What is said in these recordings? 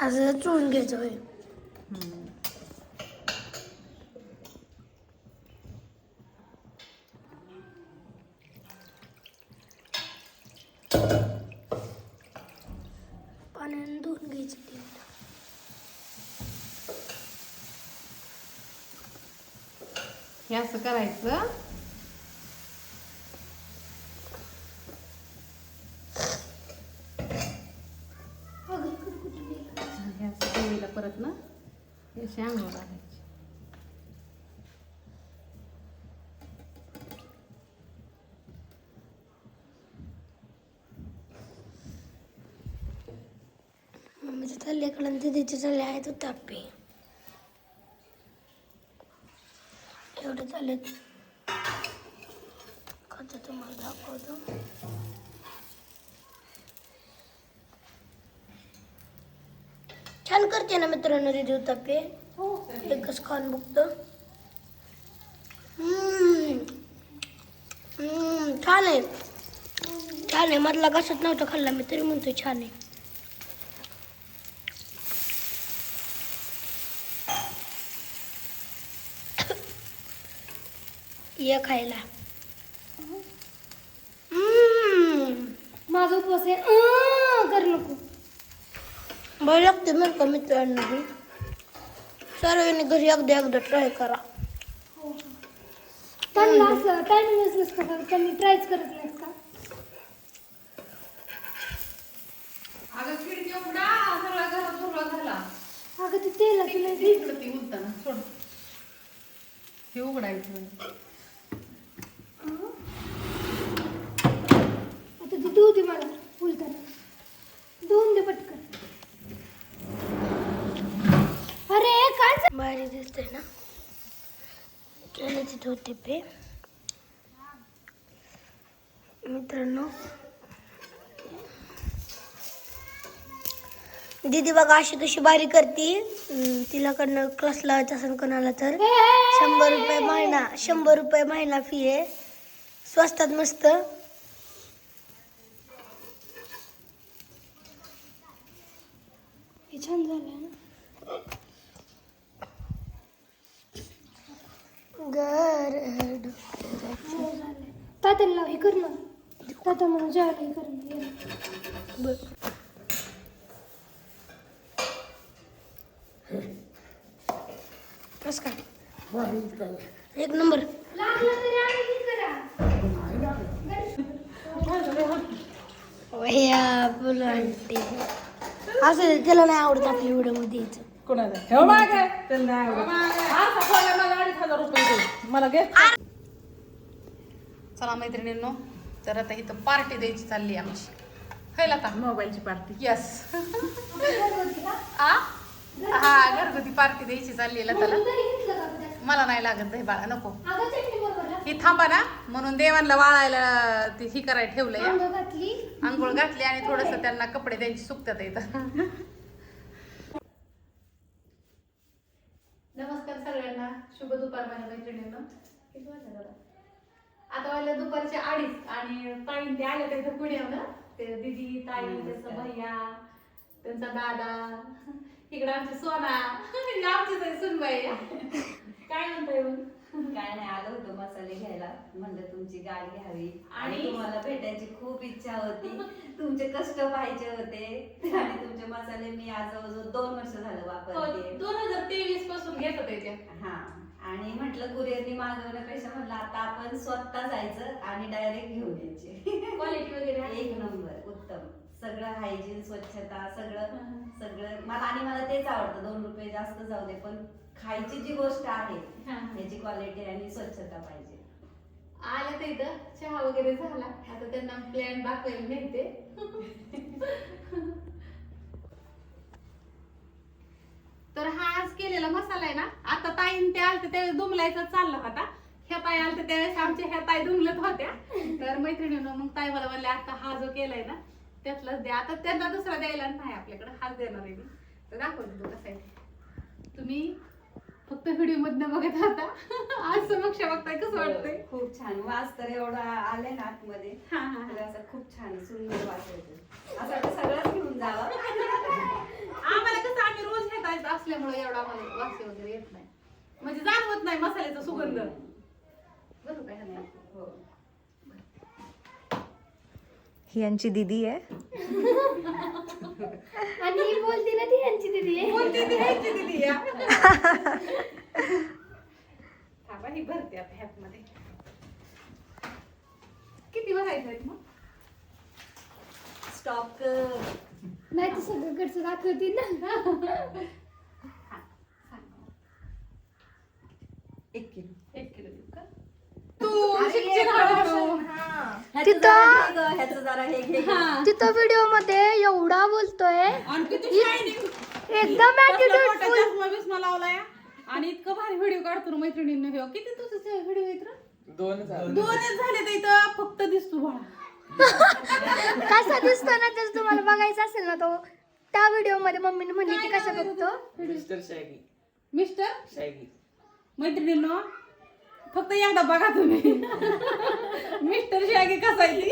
असं चोळून घ्यायचं होय. पाण्याने धुवून घ्यायचं ते. हे असं करायचं. हे असं ठेवायला परत ना हे शेंगावर घालायचे. मम्मीचे चालले इकडे आणि दीदीचे चालले आहेत तापे. एवढे चालले खाता तुम्हाला दाखवतो. छान करते ना मित्रांनो दीदी तापे. एकच खाऊन बघतो. छान आहे. छान आहे. मधला घासत नव्हता खाल्ला मी तरी म्हणतोय छान आहे. ये खायला. माझा उपवास आहे. कर नको. बरं लागते बरं का मित्रांनो. सर्वांनी घरी एकदा ट्राय करा. त्यांना असं टायमिंगच नसतं का? त्यांनी ट्रायच करत नाहीत का? अगं खिडकी उघडा, सगळा घरात धुरळा झाला. अगं ते तेलाचं नाही. इकडं ती उलताना सोड. हे उघडायचं. आता ती धुऊ दे मला उलताना. धुवून दे पटकन. अरे काय भारी दिसते ना. केले तिथे होते पे मित्रांनो. दीदी बघा अशी कशी भारी करते. तिला कडनं क्लास लावायचा असेल कोणाला तर 100 रुपये महिना. 100 रुपये महिना फी आहे. स्वस्तात मस्त. हे छान झालंय ना. घर तात्याला हे कर ना. तात्या मला जेवायला हे कर. कस काय एक नंबर. लागलं तरी आणि हे करा. वह्या बुलांटी असं त्याला नाही आवडत आपल्या व्हिडिओ मध्ये यायचं. कोणाला ठेव मागे त्यांना नाही आवडत. हा सफायला मला 2,500 रुपये दे. मला घे. चला मैत्रिणींनो, तर आता इथं पार्टी द्यायची चालली आहे आमची. खायला आता मोबाईलची पार्टी. यस. हा घरगुती पार्टी द्यायची चालली आहे त्याला. मला नाही लागत दही बाळा नको. ही थांबा ना म्हणून देवांना वाळायला ती ही करायला ठेवलंय. आंघोळ घातली आणि थोडस त्यांना कपडे त्यांची सुकतात इथं. नमस्कार सगळ्यांना. शुभ दुपार माझ्या मैत्रिणींना. किती वाजले दादा? आता वाजले दुपारचे 2:30 आणि ताई ते आले इथं पुण्यावरून. ते दिदी ताई त्यांचा भैया त्यांचा दादा इकडे आमची सोना आमची सुनबाई. काय म्हणताय मग? काय नाही, आलो होतो मसाले घ्यायला. म्हणलं तुमची गाडी घ्यावी आणि तुम्हाला भेटायची खूप इच्छा होती. तुमचे कष्ट पाहिजे होते आणि तुमचे मसाले मी आज जवळजवळ 2 वर्ष झालं वापरते. 2023 पासून घेतात त्याच्या. हा, आणि म्हटलं कुरिअरनी मागवण्यापेक्षा म्हटलं आता आपण स्वतः जायचं आणि डायरेक्ट घेऊन यायचे. क्वालिटी वगैरे एक नंबर, उत्तम. सगळं हायजीन, स्वच्छता, सगळं मला तेच आवडतं. 2 रुपये जास्त जाऊ दे, पण खायची जी गोष्ट आहे याची क्वालिटी आणि स्वच्छता पाहिजे. आल्या तर इथं चहा वगैरे झाला. आता त्यांना प्लॅन दाखवायला नेते. तर हा आज केलेला मसाला आहे ना. आता ताईन ते आलते त्यावेळेस दुमलायचा चालला होता. ह्या ताई आलते त्यावेळेस आमच्या ह्या ताई दुमलत होत्या. तर मैत्रिणीनं मग ताई मला म्हणले आता हा जो केलाय ना त्यातलाच द्या. आता त्यांना दुसरा द्यायला नाही आपल्याकडे, हाच देणार आहे मी. तर दाखवते तो कसा आहे. तुम्ही फक्त व्हिडिओ मधनं बघत आता आज समक्ष बघताय कसं वाटतंय? खूप छान वास तर एवढा आले ना आतमध्ये हा, हा, तर असं खूप छान सुंदर वास येतो असं वाटतं सगळंच घेऊन जावं. आम्हाला कसं आम्ही रोज घेत असल्यामुळे एवढा आम्हाला वास वगैरे येत नाही, म्हणजे जाणवत नाही मसाल्याचा सुगंध. बरोबर काय नाही? हो. ही यांची दीदी आहे. आणि ही बोलती ना ती यांची दीदी आहे. कोणती ती ह्याची दिली या? थांबा, ही भरते आता ह्यातमध्ये. किती भरायचं आहेत मग? स्टॉप नाही तर सगळं घरचं दाखवतील ना. हा, सांग. 1 किलो. 1 किलो देऊ का? तू शिकशील हळूहळू. ह्याचं जरा हे घे. तिथं व्हिडिओ मध्ये एवढा बोलतोय, आणि किती shining. एकदम ऍटिट्यूड मोठा चष्मा बिस्मा लावलाय आणि इतकं भारी व्हिडिओ काढतो ना मैत्रिणींना. हे किती तुझं व्हिडिओ येत रे? 2च झाले तर इथं फक्त दिसतो बाळा. कसा दिसतो ना त्याच तुम्हाला बघायचं असेल ना तो त्या व्हिडिओ मध्ये मम्मीने म्हणली ती कशा बघतो. मिस्टर मैत्रिणींनो फक्त एकदा बघा तुम्ही मिस्टर शॅगी कसा आहे ती.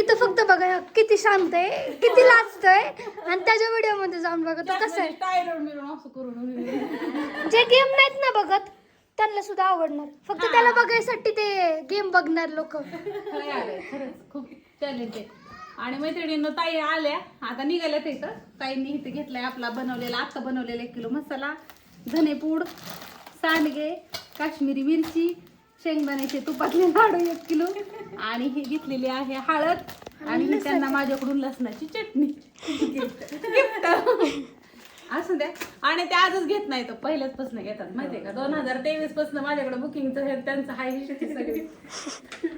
इथं फक्त बघा किती शांत आहे, किती लाजतोय, आणि त्याच्या व्हिडिओ मध्ये जाऊन बघा तो कसं आहे. टायलर मिळून असं करून जे गेम नाहीत ना बघत त्यांना सुद्धा आवडणार, फक्त त्याला बघायसाठी ते गेम बघणार लोक. खरंच खूप टॅलेंटेड. आणि मैत्रिणींनो ताई आल्या आता निघाल्यात इथं. ताईंनी इथे घेतलाय आपला बनवलेला आत्ता बनवलेला 1 किलो मसाला, धनेपूड, सांडगे, काश्मीरी मिरची, शेंगदाण्याचे तुपातले लाडू 1 किलो, आणि ही घेतलेली आहे हळद, आणि ही त्यांना माझ्याकडून लसणाची चटणी गिफ्ट. असं द्या. आणि ते आजच घेत नाही तर पहिल्याच पासून घेतात माहितीये का. 2023 पासून माझ्याकडे बुकिंगचं हे त्यांचं हाय हिस्ट्री सगळी.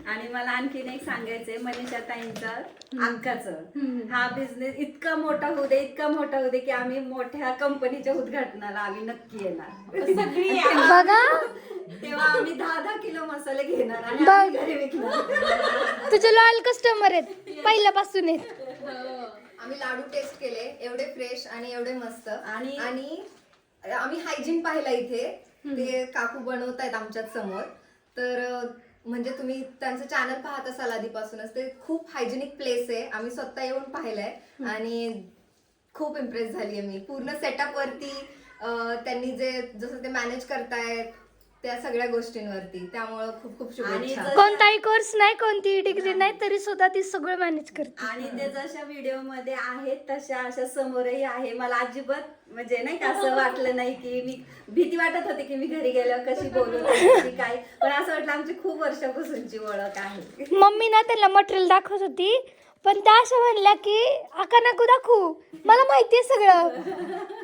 आणि मला आणखीन एक सांगायचंय मनीषा ताईंचं अंकाचं हा बिझनेस इतका मोठा होऊ दे, इतका मोठा होऊ दे की आम्ही मोठ्या कंपनीच्या उद्घाटनाला आम्ही नक्की येणार. सगळी बघा तेव्हा आम्ही 10-10 किलो मसाले घेणार आणि आम्ही घरी विकणार. तुझे लॉयल कस्टमर आहेत पहिल्यापासून आहेत. आम्ही लाडू टेस्ट केले, एवढे फ्रेश आणि एवढे मस्त. आणि आम्ही हायजीन पाहिला इथे. ते काकू बनवतायत आमच्याच समोर. तर म्हणजे तुम्ही त्यांचं चॅनल पाहत असाल आधीपासूनच. ते खूप हायजिनिक प्लेस आहे. आम्ही स्वतः येऊन पाहिलंय आणि खूप इम्प्रेस झाली आहे मी पूर्ण सेटअप वरती. त्यांनी जे जसं ते मॅनेज करतायत त्या सगळ्या गोष्टींवरती. त्यामुळं खूप खूप शुभेच्छा. कोणताही कोर्स नाही, कोणतीही डिग्री नाही, तरी सुद्धा ती सगळं मॅनेज करते. आणि ते जशा व्हिडिओ मध्ये आहेत तशा अशा समोरही आहे. मला अजिबात म्हणजे नाही का असं वाटलं नाही की मी भीती वाटत होती की मी घरी गेल्यावर कशी बोलू कशी काय, पण असं वाटलं आमची खूप वर्षापासूनची ओळख आहे. मम्मी ना त्यांना मटेरियल दाखवत होती, पण त्या अशा म्हणल्या की आका नको दाखवू, मला माहितीये सगळं.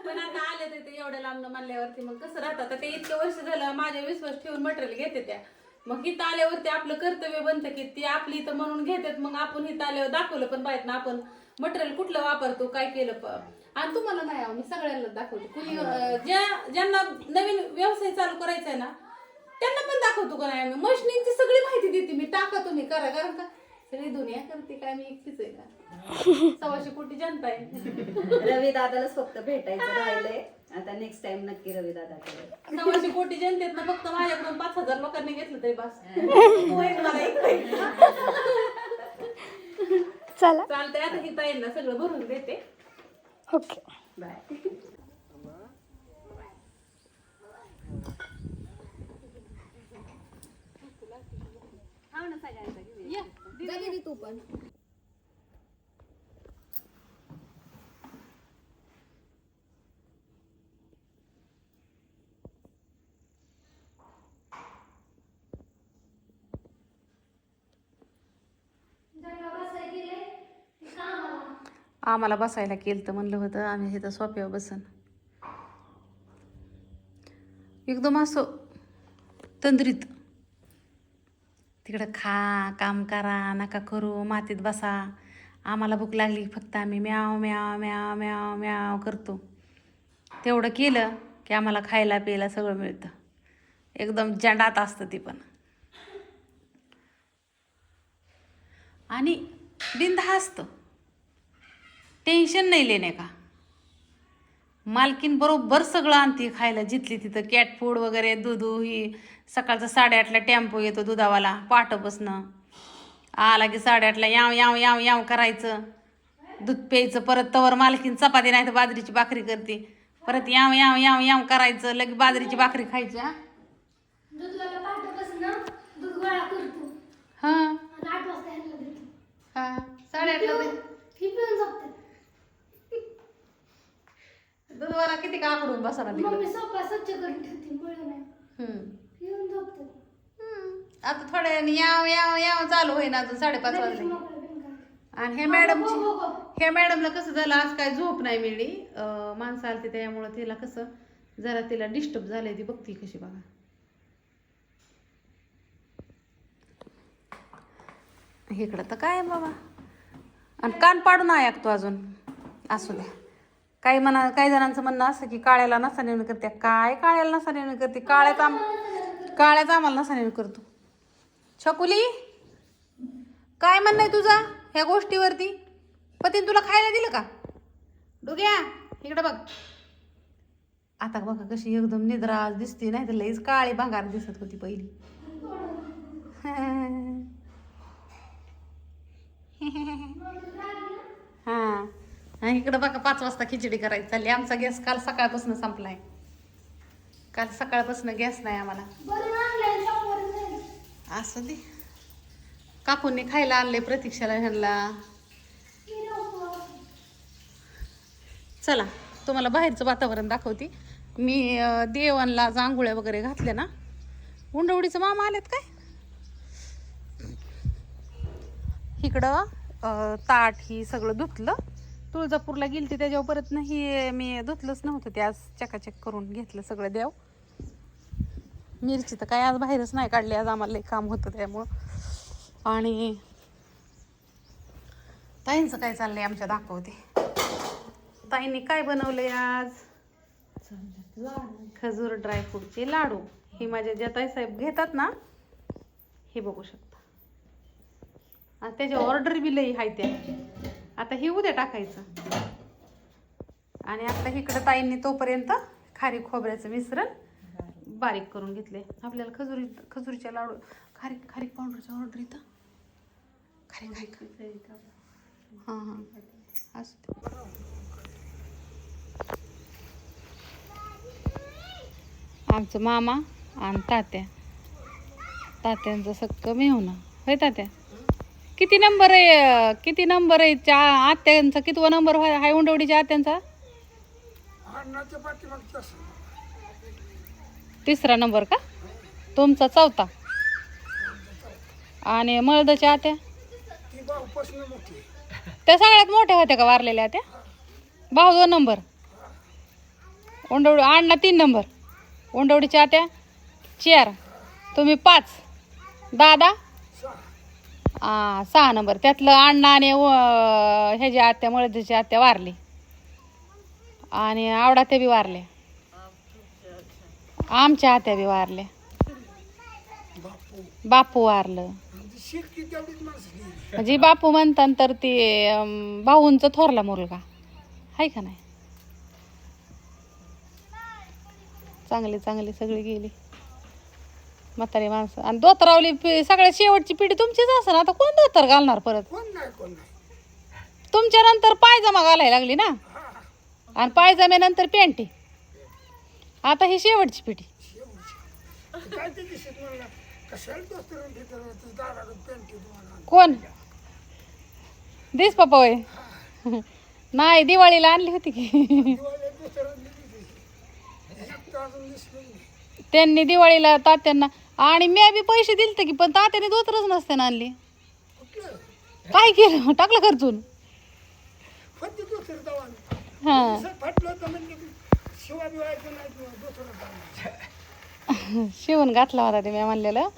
पण आता आले ते एवढ्या लांब म्हणल्यावरती मग कसं राहतात. ते इतके वर्ष झालं माझ्या विश्वास ठेवून मटेरियल घेते त्या. मग इथं आल्यावरती आपलं कर्तव्य बनतं की ती आपली इथं म्हणून घेतात. मग आपण इथं आल्यावर दाखवलं पण पाहिजे ना आपण मटेरियल कुठलं वापरतो, काय केलं. आणि तुम्हाला नाही मी सगळ्यांना दाखवतो. कुणी ज्यांना नवीन व्यवसाय चालू करायचा आहे ना त्यांना पण दाखवतो का नाही. आम्ही मशिनींची सगळी माहिती देते मी. टाका तुम्ही करा, कारण का सगळी दुनिया करते काय, मी एकटीच आहे का. 125 कोटी जनता आहे. रवी दादालाच फक्त भेटायचं राहिलंय. आता नेक्स्ट टाइम नक्की रवी दादाकडे. 125 कोटी जनतेत ना फक्त माझ्याकडून 5000 लोकांनी घेतलं तरी बस. चला चालतंय. आता ही ताईंना सगळं भरून देते. Okay bye. तू पण आम्हाला बसायला केलं तर म्हणलं होतं आम्ही इथं सोफ्यावर बसन. एकदम असं तंद्रीत. तिकडं खा, काम करा, नका करू, मातीत बसा. आम्हाला भूक लागली फक्त आम्ही म्याव म्याव म्याव म्याव म्याव करतो. तेवढं केलं की आम्हाला खायला प्यायला सगळं मिळतं. एकदम जंडात असतं ती पण. आणि बिनधास्त टेंशन नहीं लेने का. मालकीन बरोबर सगळं आणते खायला जिथली तिथं कॅट फूड वगैरे दूध ही सकाळचा 8:30ला टेम्पो येतो दुधावाला पाठबसनं आला की 8:30ला याव याव याव याव करायचं दूध प्यायचं परत तवर मालकीन चपाती नाही तर बाजरीची भाकरी करते परत याव याव याव याव करायचं लगे बाजरीची भाकरी खायची हा दूधवाला पहाटेपासून दूध गोळा करतो हा आणि 8 वाजता ह्यांना देतो. हा 8:30ला ही पिऊन झोपते. दूधवाला किती का आकडून बसणार तिकडं मम्मी सोफा स्वच्छ करून ठेवते मुळे नाही हम्म. पिऊन झोपते. आता थोड्या वेळाने याव याव याव चालू होईन अजून 5:30 वाजले मोकळं बिनकाम. आणि ह्या हो. ह्या मॅडमला कसं झालं आज काय झोप नाही मिळली माणसं आलती त्यामुळं तिला कसं जरा तिला डिस्टर्ब झालंय ती बघती कशी बघा इकडं तर काय बाबा आणि कान पाडून ऐकतो अजून असू द्या काही जणांचं म्हणणं असं की काळ्याला नसा नेऊन करते काय काळ्याला नसा नेऊन करते काळ्याच आम्हाला नसा नेऊन करतो छकुली काय म्हणणं आहे तुझा ह्या गोष्टीवरती पतीने तुला खायला दिलं का डुग्या इकडे बघ आता बघा कशी एकदम निद्राज दिसते नाही तर लईच काळी भांगार दिसत होती पहिली हा आणि इकडे बघा 5 वाजता खिचडी करायची चालली आमचा गॅस काल सकाळपासून संपलाय काल सकाळपासून गॅस नाही आम्हाला बरं आणलंय शॉपवरून जाईल. असं दे काकूंनी खायला आणले प्रतीक्षाला ह्यांना ही नको. चला तुम्हाला बाहेरचं वातावरण दाखवते मी देवांना आंघोळ्या वगैरे घातल्या ना उंडवडीचं मामा आलेत काय इकडं ताट ही सगळं धुतलं तुळजापूरला गेलती त्याच्यावर परत नाही मी धुतलंच नव्हतं ते आज चकाचक करून घेतलं सगळं देव मिरची तर काय आज बाहेरच नाही काढली आज आम्हाला लई काम होतं त्यामुळं आणि ताईंचं काय चाललंय आमच्या दाखवते ताईंनी काय बनवलंय आज खजूर ड्रायफ्रूटचे लाडू हे माझ्या ज्या ताईसाहेब घेतात ना हे बघू शकता आणि त्याची ऑर्डर बी लई आहे त्या आता ही उद्या टाकायचं आणि आता इकडं ताईंनी तोपर्यंत खारीक खोबऱ्याचं मिश्रण बारीक करून घेतले आपल्याला खजुरीच्या लाडू खारीक पावडरची ऑर्डर येतं खारीक हां हां असं आमचं मामा आणि तात्यांचं सक्कं मेहुणं होय तात्या किती नंबर आहे आत्यांचा कितवा नंबर हाय उंडवडीच्या आत्यांचा 3रा नंबर का तुमचा 4था आणि मळदच्या आत्या त्या सगळ्यात मोठ्या होत्या का वारलेल्या त्या भाऊ 2 नंबर उंडवडी अण्णा 3 नंबर उंडवडीच्या आत्या 4 तुम्ही 5 दादा 6 नंबर त्यातलं अण्णा आणि ह्याच्या आत्या मळदीची आत्या वारली आणि आवडा ते बी वारले आमच्या आत्या बी वारल्या बापू वारलं म्हणजे बापू म्हणतात तर ते भाऊंचा थोरला मुलगा हाय का नाही चांगली सगळी गेली म्हातारी माणसं आणि धोतरावली सगळ्यात शेवटची पिढी तुमचीच असं आता कोण धोतर घालणार परत तुमच्या नंतर पायजमा घालायला लागली ना आणि पायजम्यानंतर पॅन्टी आता ही शेवटची पिढी कोण दिस पप्पा होय नाही दिवाळीला आणली होती की त्यांनी दिवाळीला तात्यांना आणि मी बी पैसे दिलते की पण तात्याने धोतरच नसते ना आणली काय केलं टाकलं खर्चून हा शिवून घातला होता ते मी म्हणलेलं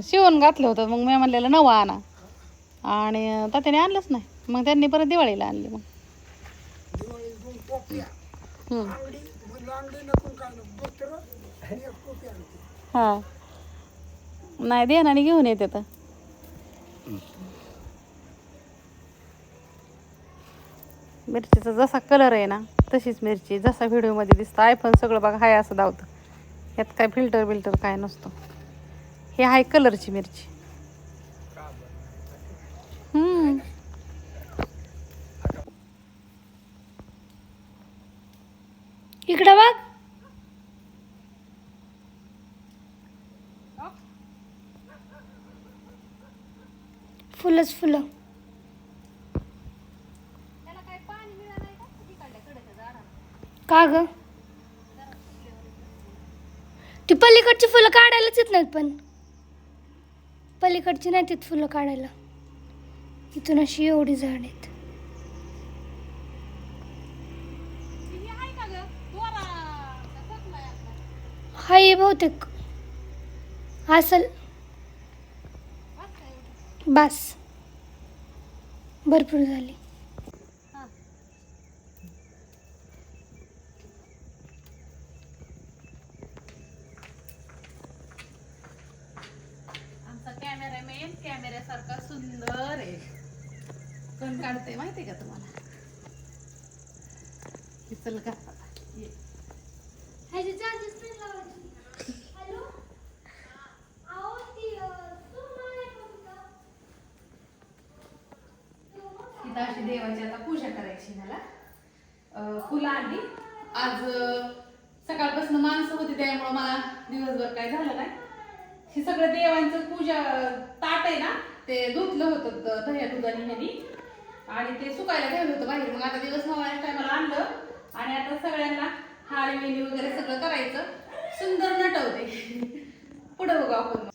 शिवून घातलं होतं मग मी म्हणलेलं नवा आणा आणि तात्याने आणलंच नाही मग त्यांनी परत दिवाळीला आणली मग हा नाही देणाने घेऊन येते तर मिरचीचा जसा कलर आहे ना तशीच मिरची जसा व्हिडिओमध्ये दिसतं. आयफोन सगळं बघा हाय असं धावतं. यात काय फिल्टर बिल्टर काय नसतं. हे आहे कलरची मिरची. इकडं बघ. फुलंच फुलं. का ग? ती पलीकडची फुलं काढायलाच येत नाहीत, पण पलीकडची नाही येत फुलं काढायला. इथून अशी एवढी झाड आहेत. हाय बहुतेक असल. बस भरपूर झाली. आमचा कॅमेरामॅन कॅमेऱ्यासारखा सुंदर आहे. कोण काढते माहिती का तुम्हाला? चल का ये. इथं अशी देवाची आता पूजा करायची मला. फुलं आणली आज. सकाळपासून माणसं होती त्यामुळे मला दिवसभर काय झालं नाही. हे सगळं देवांचं पूजा ताट आहे ना, ते धुतलं होतं दह्या दुधाने ह्यानी आणि ते सुकायला ठेवलं होतं बाहेर. मग आता दिवस नवाच्या टायमाला आणलं आणि आता सगळ्यांना हार वेणी वगैरे सगळं करायचं. सुंदर नटवते. पुढे बघू आपण.